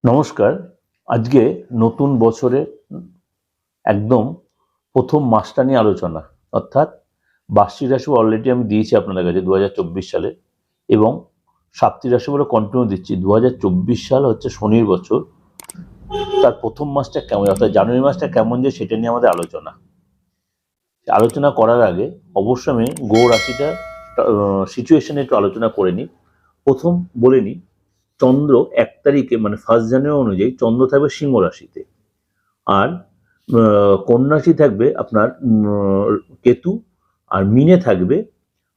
নমস্কার। আজকে নতুন বছরে একদম প্রথম মাসটা নিয়ে আলোচনা, অর্থাৎ বার্ষিক রাশি অলরেডি আমি দিয়েছি আপনাদের কাছে 2024 সালে, এবং সাপ্তাহিক রাশি বলে কন্টিনিউ দিচ্ছি। 2024 সাল হচ্ছে শনির বছর, তার প্রথম মাসটা কেমন, অর্থাৎ জানুয়ারি মাসটা কেমন যায় সেটা নিয়ে আমাদের আলোচনা করার আগে অবশ্যই আমি গ্রহ রাশিটা সিচুয়েশনে একটু আলোচনা করে নিই। প্রথম বলে নিই, চন্দ্র 1 তারিখে মানে 1 জানুয়ারি অনুযায়ী চন্দ্র থাকবে সিংহ রাশিতে, আর কন্যা রাশি থাকবে আপনার কেতু, আর মিনে থাকবে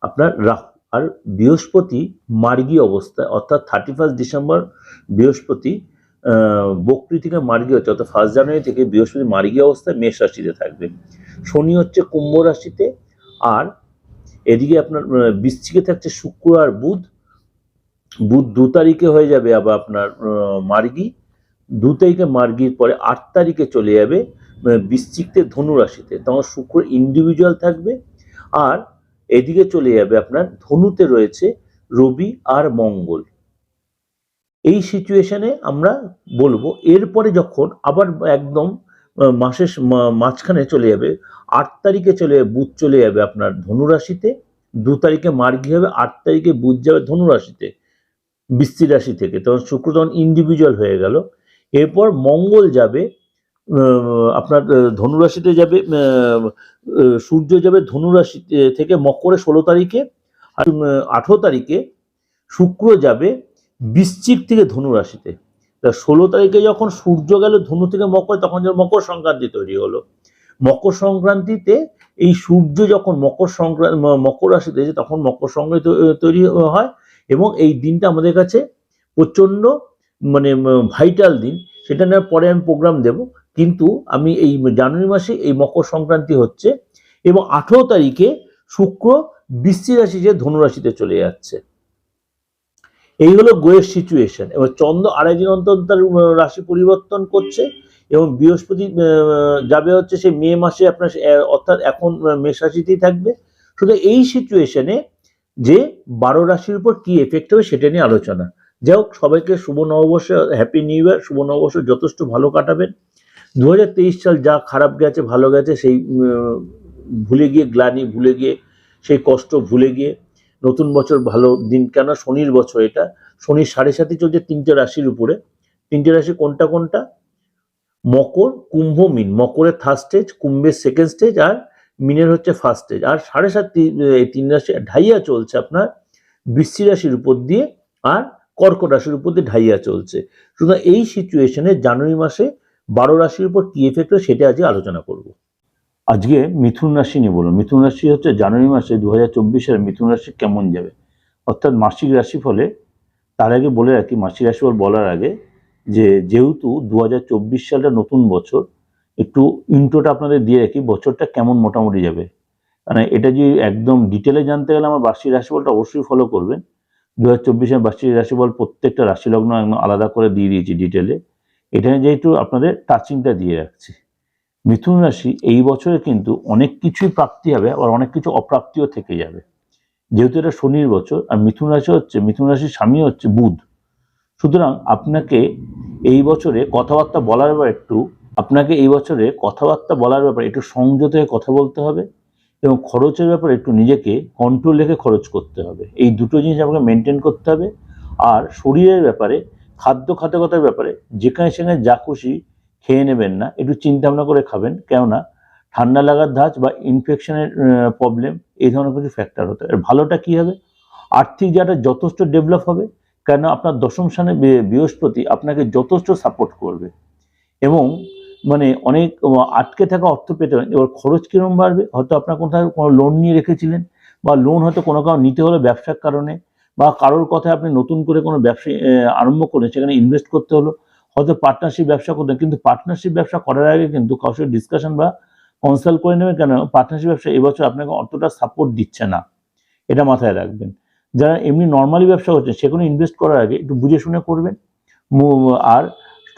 আপনার রাহু। আর বৃহস্পতি মার্গী অবস্থায়, অর্থাৎ 31 ডিসেম্বর বৃহস্পতি বক্রী থেকে মার্গী হচ্ছে, অর্থাৎ 1 জানুয়ারি থেকে বৃহস্পতি মার্গী অবস্থায় মেষ রাশিতে থাকবে। শনি হচ্ছে কুম্ভ রাশিতে, আর এদিকে আপনার বৃশ্চিকে থাকছে শুক্র আর বুধ। 2 তারিখে হয়ে যাবে আবার আপনার মার্গী। 2 তারিখে মার্গীর পরে 8 তারিখে চলে যাবে বৃশ্চিকতে ধনু রাশিতে, তখন শুক্র ইন্ডিভিজুয়াল থাকবে। আর এদিকে চলে যাবে আপনার ধনুতে রয়েছে রবি আর মঙ্গল। এই সিচুয়েশনে আমরা বলবো। এরপরে যখন আবার একদম মাসের মাঝখানে চলে যাবে, 8 তারিখে বুধ চলে যাবে আপনার ধনু রাশিতে। 2 তারিখে মার্গী হবে, 8 তারিখে বুধ যাবে ধনু রাশিতে বৃশ্চিক রাশি থেকে, তখন শুক্র তখন ইন্ডিভিজুয়াল হয়ে গেল। এরপর মঙ্গল যাবে আপনার ধনুরাশিতে যাবে, সূর্য যাবে ধনুরাশি থেকে মকরে 16 তারিখে, আর 18 তারিখে শুক্র যাবে বৃশ্চিক থেকে ধনুরাশিতে। তা 16 তারিখে যখন সূর্য গেল ধনু থেকে মকর, তখন যখন মকর সংক্রান্তি তৈরি হলো। মকর সংক্রান্তিতে এই সূর্য যখন মকর রাশিতে, তখন মকর সংক্রান্তি তৈরি হয়, এবং এই দিনটা আমাদের কাছে প্রচন্ড মানে ভাইটাল দিন। সেটা নিয়ে পরে আমি প্রোগ্রাম দেব, কিন্তু আমি এই জানুয়ারি মাসে এই মকর সংক্রান্তি হচ্ছে, এবং 18 তারিখে শুক্র বৃশ্চিক রাশি যে ধনু রাশিতে চলে যাচ্ছে। এই হলো গ্রহের সিচুয়েশন। এবার চন্দ্র আড়াই দিন অন্তর তার রাশি পরিবর্তন করছে, এবং বৃহস্পতি যাবে হচ্ছে সেই মে মাসে আপনার, অর্থাৎ এখন মেষ রাশিতেই থাকবে। শুধু এই সিচুয়েশনে যে 12 রাশির উপর কি এফেক্ট হবে সেটা নিয়ে আলোচনা। যাই হোক, সবাইকে শুভ নববর্ষ, হ্যাপি নিউ ইয়ার। শুভ নববর্ষ যথেষ্ট ভালো কাটাবেন। 2023 সাল যা খারাপ গেছে ভালো গেছে সেই ভুলে গিয়ে, গ্লানি ভুলে গিয়ে, সেই কষ্ট ভুলে গিয়ে নতুন বছর ভালো দিন। কেন শনির বছর এটা, শনির 7.5 চলছে 3টে রাশির উপরে। 3টে রাশি কোনটা কোনটা? মকর, কুম্ভ, মিন। মকরের 3rd স্টেজ, কুম্ভের 2nd স্টেজ, আর মিনের হচ্ছে 1st স্টেজ। আর 7.5 এই 3 রাশি ঢাইয়া চলছে আপনার বৃশ্চিক রাশির উপর দিয়ে, আর কর্কট রাশির উপর দিয়ে ঢাইয়া চলছে। সুতরাং এই সিচুয়েশনে জানুয়ারি মাসে 12 রাশির উপর কি এফেক্ট হয় সেটা আজকে আলোচনা করব। আজকে মিথুন রাশি নিয়ে বলুন। মিথুন রাশি হচ্ছে জানুয়ারি মাসে 2024 সালে মিথুন রাশি কেমন যাবে, অর্থাৎ মাসিক রাশি ফলে। তার আগে বলে রাখি, মাসিক রাশিফল বলার আগে, যে যেহেতু 2024 সালটা নতুন বছর, একটু ইন্ট্রোটা আপনাদের দিয়ে রাখি বছরটা কেমন মোটামুটি যাবে। মানে এটা যদি একদম ডিটেলে জানতে গেলে আমার বার্ষিক রাশিফলটা অবশ্যই ফলো করবেন। 2024 সালের বার্ষিক রাশিফল প্রত্যেকটা রাশি লগ্ন একদম আলাদা করে দিয়ে দিয়েছি ডিটেলে। এখানে যেহেতু আপনাদের টাচিংটা দিয়ে রাখছি। মিথুন রাশি এই বছরে কিন্তু অনেক কিছুই প্রাপ্তি হবে, আবার অনেক কিছু অপ্রাপ্তিও থেকে যাবে, যেহেতু এটা শনির বছর। আর মিথুন রাশির স্বামী হচ্ছে বুধ। সুতরাং আপনাকে এই বছরে কথাবার্তা বলার ব্যাপারে একটু সংযত হয়ে কথা বলতে হবে, এবং খরচের ব্যাপারে একটু নিজেকে কন্ট্রোল রেখে খরচ করতে হবে। এই দুটো জিনিস আপনাকে মেনটেন করতে হবে। আর শরীরের ব্যাপারে, খাদ্যগতার ব্যাপারে যেখানে সেখানে যা খুশি খেয়ে নেবেন না, একটু চিন্তা ভাবনা করে খাবেন। কেননা ঠান্ডা লাগার ধাঁচ বা ইনফেকশনের প্রবলেম, এই ধরনের কিছু ফ্যাক্টর হতে পারে। ভালোটা কি হবে, আর্থিক জায়গাটা যথেষ্ট ডেভেলপ হবে, কেন আপনার 10ম স্থানে বৃহস্পতি আপনাকে যথেষ্ট সাপোর্ট করবে, এবং মানে অনেক আটকে থাকা অর্থ পেতে পারেন। এবার খরচ কিরকম বাড়বে, হয়তো আপনার কোথাও কোনো লোন নিয়ে রেখেছিলেন, বা লোন হয়তো কোনো নিতে হলো ব্যবসার কারণে, বা কারোর কথায় আপনি নতুন করে কোনো ব্যবসা আরম্ভ করেন, সেখানে ইনভেস্ট করতে হলো। হয়তো পার্টনারশিপ ব্যবসা করতেন, কিন্তু পার্টনারশিপ ব্যবসা করার আগে কিন্তু কারোর সাথে ডিসকাশন বা কনসাল্ট করে নেবেন। কেন পার্টনারশিপ ব্যবসা এবছর আপনাকে অতটা সাপোর্ট দিচ্ছে না, এটা মাথায় রাখবেন। যারা এমনি নর্মালি ব্যবসা করছেন সেখানে ইনভেস্ট করার আগে একটু বুঝে শুনে করবেন। আর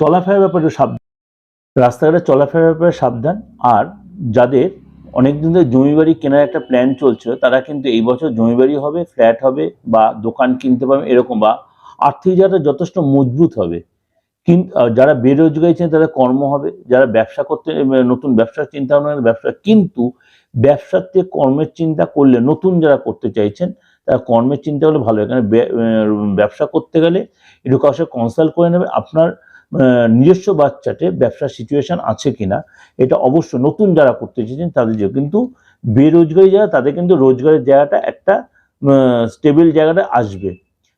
চলাফেরার ব্যাপারে একটু সাবধান, রাস্তাঘাটে চলাফেরার ব্যাপারে সাবধান। আর যাদের অনেকদিন ধরে জমি বাড়ি কেনার একটা প্ল্যান চলছিল, তারা কিন্তু এই বছর জমি বাড়ি হবে, ফ্ল্যাট হবে, বা দোকান কিনতে পারবেন এরকম, বা আর্থিক জায়গাটা যথেষ্ট মজবুত হবে। কিন্তু যারা বেরোজগারি ছিলেন তাদের কর্ম হবে, যারা ব্যবসা করতে নতুন ব্যবসার চিন্তা ভাবনা ব্যবসা, কিন্তু ব্যবসার থেকে কর্মের চিন্তা করলে নতুন যারা করতে চাইছেন তারা কর্মের চিন্তা করলে ভালো। এখানে ব্যবসা করতে গেলে একটু কারোর সাথে কনসাল্ট করে নেবে আপনার নিজস্ব বাচ্চাতে ব্যবসার সিচুয়েশন আছে কিনা, এটা অবশ্য নতুন যারা করতে চাইছেন তাদের জন্য। কিন্তু বেরোজগারি যারা তাদের কিন্তু রোজগারের জায়গাটা একটা স্টেবল জায়গাটা আসবে।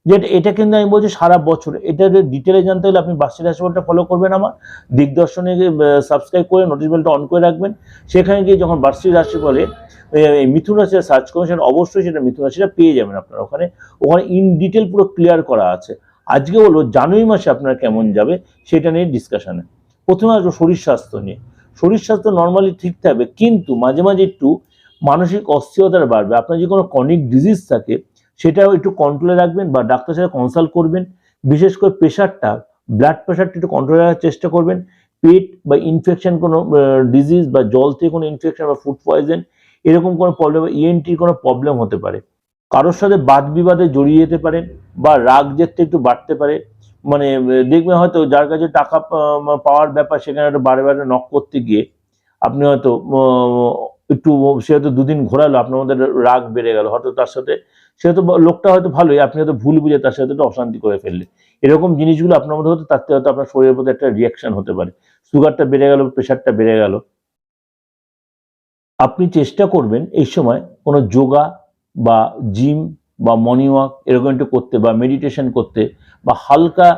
যেটা এটা কিন্তু আমি বলছি সারা বছর। এটা ডিটেলে জানতে হলে আপনি বার্ষিক রাশিফলটা ফলো করবেন, আমার দিগদর্শনে সাবস্ক্রাইব করে নোটিশ বেলটা অন করে রাখবেন। সেখানে গিয়ে যখন বার্ষিক রাশিফলে মিথুন রাশিটা সার্চ করবেন, সেটা অবশ্যই সেটা মিথুন রাশিটা পেয়ে যাবেন আপনারা। ওখানে ইন ডিটেল পুরো ক্লিয়ার করা আছে। আজকে হলো জানুয়ারি মাসে আপনার কেমন যাবে সেটা নিয়ে ডিসকাশনে। প্রথমে আসবো শরীর স্বাস্থ্য নিয়ে। শরীর স্বাস্থ্য নর্মালি ঠিক থাকবে, কিন্তু মাঝে মাঝে একটু মানসিক অস্থিরতা বাড়বে। আপনার যে কোনো ক্রনিক ডিজিজ থাকে সেটাও একটু কন্ট্রোলে রাখবেন বা ডাক্তারের সাথে কনসাল্ট করবেন। বিশেষ করে প্রেশারটা, ব্লাড প্রেশারটা একটু কন্ট্রোলে রাখার চেষ্টা করবেন। পেট বা ইনফেকশন কোনো ডিজিজ বা জল থেকে কোনো ইনফেকশন বা ফুড পয়জন এরকম কোনো প্রবলেম, ইএনটির কোনো প্রবলেম হতে পারে। কারোর সাথে বাদ বিবাদে জড়িয়ে যেতে পারেন বা রাগ জেদটা একটু বাড়তে পারে। মানে দেখবেন হয়তো যার কাছে টাকা পাওয়ার ব্যাপার সেখানে একটা বারে বারে নক করতে গিয়ে আপনি হয়তো একটু, সে হয়তো দুদিন ঘোরালো, আপনার মধ্যে রাগ বেড়ে গেল, হয়তো তার সাথে সে হয়তো লোকটা হয়তো ভালোই, আপনি হয়তো ভুল বুঝে তার সাথে একটু অশান্তি করে ফেললে। এরকম জিনিসগুলো আপনার মধ্যে হতো, তার থেকে হয়তো আপনার শরীরের প্রতি একটা রিয়াকশন হতে পারে। সুগারটা বেড়ে গেল, প্রেশারটা বেড়ে গেল। আপনি চেষ্টা করবেন এই সময় কোনো যোগা বা জিম বা মর্নিং ওয়াক এরকম একটু করতে, বা মেডিটেশন করতে, বা হালকা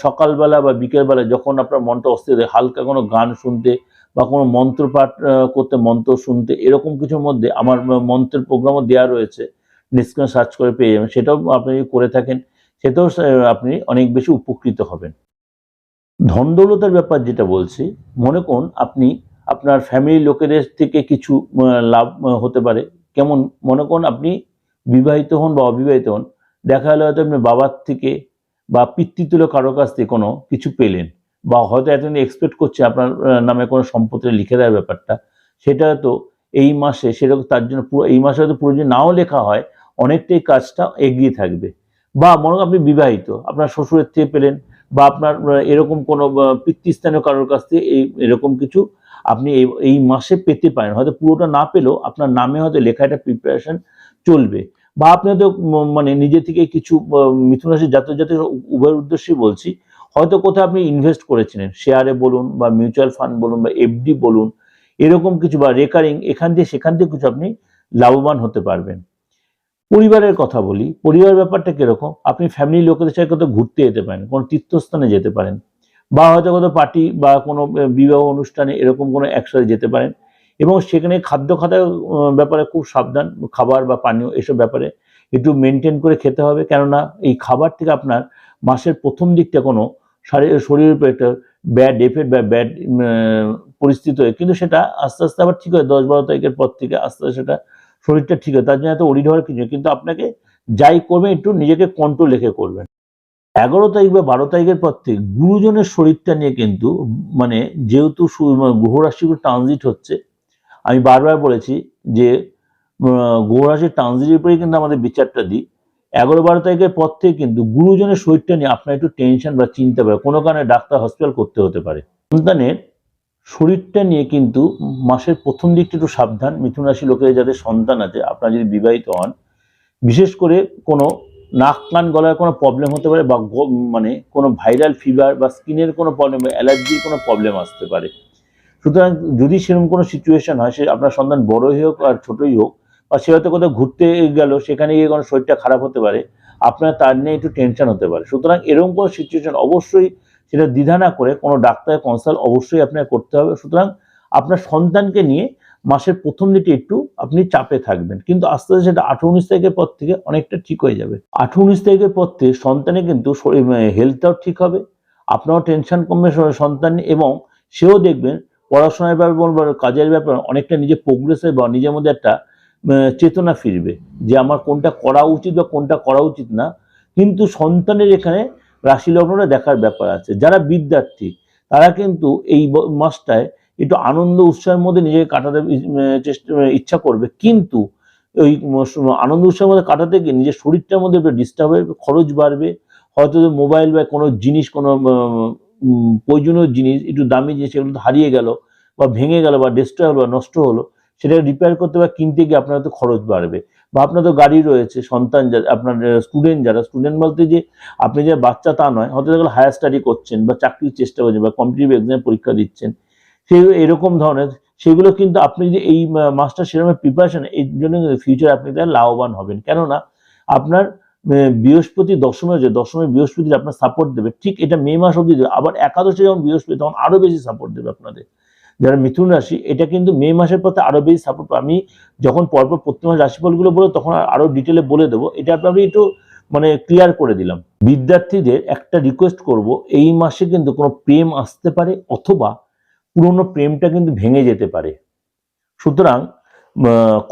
সকালবেলা বা বিকেলবেলা যখন আপনার মনটা অস্থির থাকে হালকা কোনো গান শুনতে বা কোনো মন্ত্র পাঠ করতে, মন্ত্র শুনতে, এরকম কিছুর মধ্যে আমার মন্ত্রের প্রোগ্রামও দেওয়া রয়েছে, ডিসক্রিপশনে সার্চ করে পেয়ে যাবেন। সেটাও আপনি করে থাকেন, সেটাও আপনি অনেক বেশি উপকৃত হবেন। ধন দৌলতের ব্যাপার যেটা বলছি, মনে করুন আপনি আপনার ফ্যামিলির লোকেদের থেকে কিছু লাভ হতে পারে। কেমন, মনে করুন আপনি বিবাহিত হন বা অবিবাহিত হন, দেখা গেলো হয়তো আপনি বাবার থেকে বা পিতৃতুল্য কারোর কাছ থেকে কোনো কিছু পেলেন, বা হয়তো এতদিন এক্সপেক্ট করছে আপনার নামে কোনো সম্পত্তি লিখে দেওয়ার ব্যাপারটা, সেটা তো এই মাসে সেরকম তার জন্য পুরো এই মাসে হয়তো পুরো যদি নাও লেখা হয় অনেকটাই কাজটা এগিয়ে থাকবে। বা মনে করুন আপনি বিবাহিত, আপনার শ্বশুরের থেকে পেলেন, বা আপনার এরকম কোনো পিতৃস্থানীয় কারোর কাছ থেকে এরকম কিছু আপনি এই মাসে পেতে পারেন। হয়তো পুরোটা না পেলেও আপনার নামে হয়তো লেখা একটা প্রিপারেশন চলবে। বা আপনি হয়তো মানে নিজে থেকে কিছু মিথুন রাশির জাতক জাতিক উভয়ের উদ্দেশ্যেই বলছি, হয়তো কোথাও আপনি ইনভেস্ট করেছিলেন, শেয়ারে বলুন বা মিউচুয়াল ফান্ড বলুন বা এফডি বলুন, এরকম কিছু বা রেকারিং এখান থেকে সেখান থেকে কিছু আপনি লাভবান হতে পারবেন। পরিবারের কথা বলি, পরিবার ব্যাপারটা কিরকম, আপনি ফ্যামিলির লোকেদের সাথে কোথাও ঘুরতে যেতে পারেন, কোনো তীর্থস্থানে যেতে পারেন, বা হয়তো কোথাও পার্টি বা কোনো বিবাহ অনুষ্ঠানে এরকম কোনো একসাথে যেতে পারেন। এবং সেখানে খাদ্য খাওয়ার ব্যাপারে খুব সাবধান, খাবার বা পানীয় এসব ব্যাপারে একটু মেনটেন করে খেতে হবে। কেননা এই খাবার থেকে আপনার মাসের প্রথম দিকটা কোনো শরীরের উপর একটা ব্যাড এফেক্ট বা ব্যাড পরিস্থিতি হয়, কিন্তু সেটা আস্তে আস্তে আবার ঠিক হয়। 10-12 তারিখের পর থেকে আস্তে আস্তে সেটা শরীরটা ঠিক হয়। তার জন্য এত অড়ি ধরার কিছু, কিন্তু আপনাকে যাই করবেন একটু নিজেকে কন্ট্রোল রেখে করবেন। 11 তারিখ বা 12 তারিখের পর থেকে গুরুজনের শরীরটা নিয়ে কিন্তু, মানে যেহেতু গ্রহ রাশিগুলো ট্রানজিট হচ্ছে, আমি বারবার বলেছি যে গ্রহ রাশির ট্রানজিটের উপরেই কিন্তু আমাদের বিচারটা দিই। 11-12 তারিখের পর থেকে কিন্তু গুরুজনের শরীরটা নিয়ে আপনার একটু টেনশন বা চিন্তা পারে, কোনো কারণে ডাক্তার হসপিটাল করতে হতে পারে। সন্তানের শরীরটা নিয়ে কিন্তু মাসের প্রথম দিকটা একটু সাবধান। মিথুন রাশি লোকের যাদের সন্তান আছে, আপনারা যদি বিবাহিত হন, বিশেষ করে কোনো নাক কান গলার কোনো প্রবলেম হতে পারে, বা মানে কোনো ভাইরাল ফিভার বা স্কিনের কোনো প্রবলেম বা অ্যালার্জির কোনো প্রবলেম আসতে পারে। সুতরাং যদি সেরকম কোনো সিচুয়েশন হয়, সে আপনার সন্তান বড়ই হোক আর ছোটই হোক, বা সে হয়তো কোথাও ঘুরতে গেল, সেখানে গিয়ে কোনো শরীরটা খারাপ হতে পারে, আপনার তার নিয়ে একটু টেনশন হতে পারে। সুতরাং এরকম কোনো সিচুয়েশন অবশ্যই সেটা দ্বিধা না করে কোনো ডাক্তারের কনসাল্ট অবশ্যই আপনাকে করতে হবে। সুতরাং আপনার সন্তানকে নিয়ে মাসের প্রথম দিকে একটু আপনি চাপে থাকবেন, কিন্তু আস্তে আস্তে সেটা 18-19 তারিখের পর থেকে অনেকটা ঠিক হয়ে যাবে। 18-19 তারিখের পর থেকে সন্তানের কিন্তু হেলথটাও ঠিক হবে, আপনারও টেনশন কমবে সন্তান, এবং সেও দেখবেন পড়াশোনার ব্যাপার বা কাজের ব্যাপার অনেকটা নিজের প্রোগ্রেস বা নিজের মধ্যে একটা চেতনা ফিরবে যে আমার কোনটা করা উচিত বা কোনটা করা উচিত না। কিন্তু সন্তানের এখানে রাশি লগ্নটা দেখার ব্যাপার আছে। যারা বিদ্যার্থী তারা কিন্তু এই মাসটায় একটু আনন্দ উৎসাহের মধ্যে নিজেকে কাটাতে ইচ্ছা করবে, কিন্তু ওই আনন্দ উৎসাহের মধ্যে কাটাতে গিয়ে নিজের শরীরটার মধ্যে একটু ডিস্টার্ব হবে, খরচ বাড়বে, হয়তো মোবাইল বা কোনো জিনিস কোনো প্রয়োজনীয় জিনিস, একটু দামি জিনিস, সেগুলো হারিয়ে গেল বা ভেঙে গেল বা ডিস্ট্রয় হলো বা নষ্ট হলো, সেটা রিপেয়ার করতে বা কিনতে গিয়ে আপনার তো খরচ বাড়বে। বা আপনার তো গাড়ি রয়েছে, সন্তান আপনার স্টুডেন্ট যারা, স্টুডেন্ট বলতে যে আপনি যে বাচ্চা তা নয়, হয়তো দেখলে হায়ার স্টাডি করছেন বা চাকরির চেষ্টা করছেন বা কম্পিটিটিভ এক্সামের পরীক্ষা দিচ্ছেন, সেই এরকম ধরনের, সেগুলো কিন্তু আপনি যদি এই মাস্টার সেরকম প্রিপারেশন, এই জন্য ফিউচার আপনি তার লাভবান হবেন। কেননা আপনার বৃহস্পতি দশমে যে দশমে বৃহস্পতি আপনার সাপোর্ট দেবে, ঠিক এটা মে মাস অবধি দেবে। আবার একাদশে যখন বৃহস্পতি, তখন আরো বেশি সাপোর্ট দেবে আপনাদের যারা মিথুন রাশি। এটা কিন্তু মে মাসের পথে আরো বেশি সাপোর্ট। আমি যখন পরপর প্রতি মাস রাশিফলগুলো বলবো তখন আরো ডিটেলে বলে দেবো, এটা আপনাকে একটু মানে ক্লিয়ার করে দিলাম। বিদ্যার্থীদের একটা রিকোয়েস্ট করব, এই মাসে কিন্তু কোনো প্রেম আসতে পারে অথবা পুরনো প্রেমটা কিন্তু ভেঙে যেতে পারে। সুতরাং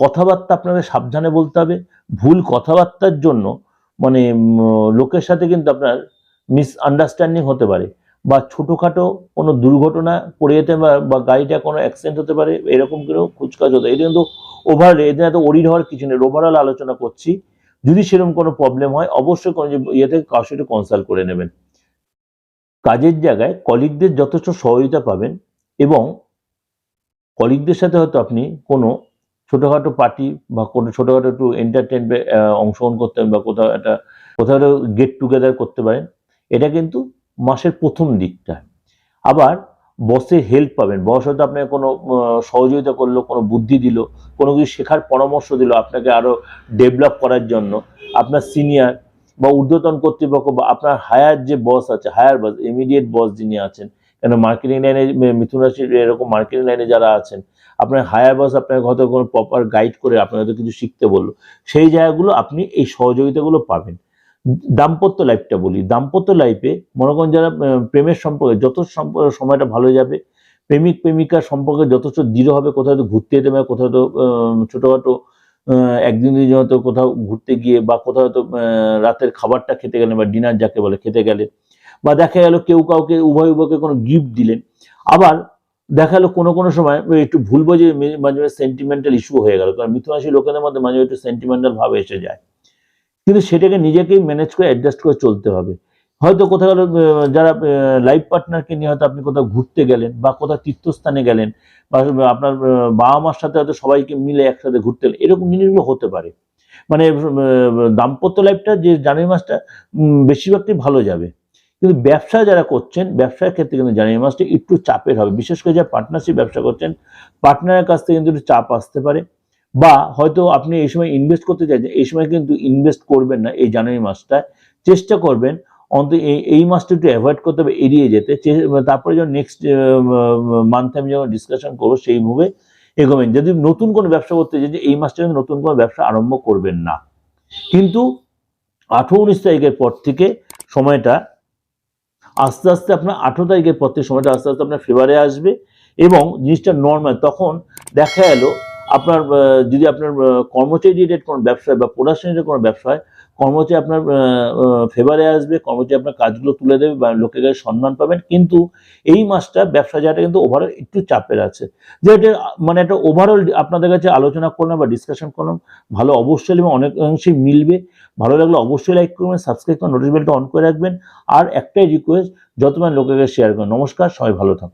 কথাবার্তা আপনাদের সাবধানে বলতে হবে। ভুল কথাবার্তার জন্য মানে লোকের সাথে কিন্তু আপনার মিসআন্ডারস্ট্যান্ডিং হতে পারে, বা ছোটোখাটো কোনো দুর্ঘটনা পড়ে যেতে বা গাড়িটা কোনো অ্যাক্সিডেন্ট হতে পারে, এরকম কোনো কুচকাচ হতে। এটা কিন্তু ওভারঅল, এদের এত ওরিড হওয়ার কিছু নেই, ওভারঅল আলোচনা করছি। যদি সেরকম কোনো প্রবলেম হয়, অবশ্যই কোনো ইয়ে থেকে কারোর সাথে কনসাল্ট করে নেবেন। কাজের জায়গায় কলিগদের যথেষ্ট সহযোগিতা পাবেন, এবং কলিগদের সাথে হয়তো আপনি কোনো ছোটোখাটো পার্টি বা কোনো ছোটোখাটো একটু এন্টারটেনমেন্টে অংশগ্রহণ করতে পারেন, বা কোথাও একটা গেট টুগেদার করতে পারেন। এটা কিন্তু মাসের প্রথম দিকটা। আবার বসের হেল্প পাবেন, বস হয়তো আপনাকে কোনো সহযোগিতা করলো, কোনো বুদ্ধি দিল, কোনো কিছু শেখার পরামর্শ দিল আপনাকে আরও ডেভেলপ করার জন্য। আপনার সিনিয়র বা ঊর্ধ্বতন কর্তৃপক্ষ বা আপনার হায়ার যে বস আছে, হায়ার বস, ইমিডিয়েট বস যিনি আছেন, কেন মার্কেটিং লাইনে, মিথুন রাশির এরকম মার্কেটিং লাইনে যারা আছেন, আপনার হায়ার বস আপনাকে হয়তো কোনো প্রপার গাইড করে আপনাকে হয়তো কিছু শিখতে বললো, সেই জায়গাগুলো আপনি এই সহযোগিতাগুলো পাবেন। দাম্পত্য লাইফটা বলি, দাম্পত্য লাইফে মনে করেন যারা প্রেমের সম্পর্কে যত সময়টা ভালো যাবে, প্রেমিক প্রেমিকার সম্পর্কে যথেষ্ট দৃঢ় হবে। কোথাও তো ঘুরতে যেতে পারে, কোথাও তো ছোটোখাটো একদিন দুদিন হয়তো কোথাও ঘুরতে গিয়ে, বা কোথাও হয়তো রাতের খাবারটা খেতে গেলেন বা ডিনার যাকে বলে খেতে গেলে, বা দেখা গেল কেউ কাউকে উভয় উভয়কে কোনো গিফট দিলেন। আবার দেখা গেলো কোনো কোনো সময় একটু ভুল বোঝে মাঝে মাঝে সেন্টিমেন্টাল ইস্যু হয়ে গেল, কারণ মিথুন রাশির লোকেদের মধ্যে মাঝে একটু সেন্টিমেন্টাল ভাব এসে যায়, কিন্তু সেটাকে নিজেকেই ম্যানেজ করে অ্যাডজাস্ট করে চলতে হবে। হয়তো কোথাও যারা লাইফ পার্টনারকে নিয়ে হয়তো আপনি কোথাও ঘুরতে গেলেন বা কোথাও তীর্থস্থানে গেলেন, বা আপনার বাবা মার সাথে হয়তো সবাইকে মিলে একসাথে ঘুরতে গেলেন, এরকম জিনিসগুলো হতে পারে। মানে দাম্পত্য লাইফটা যে জানুয়ারি মাসটা বেশিরভাগটাই ভালো যাবে। কিন্তু ব্যবসা যারা করছেন, ব্যবসার ক্ষেত্রে কিন্তু জানুয়ারি মাসটা একটু চাপের হবে, বিশেষ করে যারা পার্টনারশিপ ব্যবসা করছেন, পার্টনারের কাছ থেকে কিন্তু একটু চাপ আসতে পারে। বা হয়তো আপনি এই সময় ইনভেস্ট করতে চাইছেন, এই সময় কিন্তু ইনভেস্ট করবেন না এই জানুয়ারি মাসটায়। চেষ্টা করবেন অন্তত এই মাসটা একটু অ্যাভয়েড করতে হবে, এড়িয়ে যেতে। তারপরে যখন নেক্সট মান্থে আমি যখন ডিসকাশন করবো সেইভাবে এগোবেন। যদি নতুন কোনো ব্যবসা করতে চাই, এই মাসটা কিন্তু নতুন কোনো ব্যবসা আরম্ভ করবেন না। কিন্তু 18-19 তারিখের পর থেকে সময়টা আস্তে আস্তে, আপনার 18 তারিখের পর থেকে সময়টা আস্তে আস্তে আপনার ফেভারে আসবে, এবং জিনিসটা নর্মাল। তখন দেখা গেল আপনার যদি আপনার কর্মচারী রিলেটেড কোনো ব্যবসা বা প্রোডাকশন রিলেটেড কোনো ব্যবসা হয়, কর্মচারী আপনার ফেভারে আসবে, কর্মচারী আপনার কাজগুলো তুলে দেবে বা লোকের কাছে সম্মান পাবেন। কিন্তু এই মাসটা ব্যবসা জায়গাটা কিন্তু ওভারঅল একটু চাপের আছে। যেটা মানে একটা ওভারঅল আপনাদের কাছে আলোচনা করলাম বা ডিসকাশন করলাম, ভালো অবশ্যই এবং অনেক অংশেই মিলবে। ভালো লাগলে অবশ্যই লাইক করবেন, সাবস্ক্রাইব করুন, নোটিফিকেশন বেলটা অন করে রাখবেন। আর একটাই রিকোয়েস্ট, যতবার লোকের কাছে শেয়ার করুন। নমস্কার, সবাই ভালো থাকুন।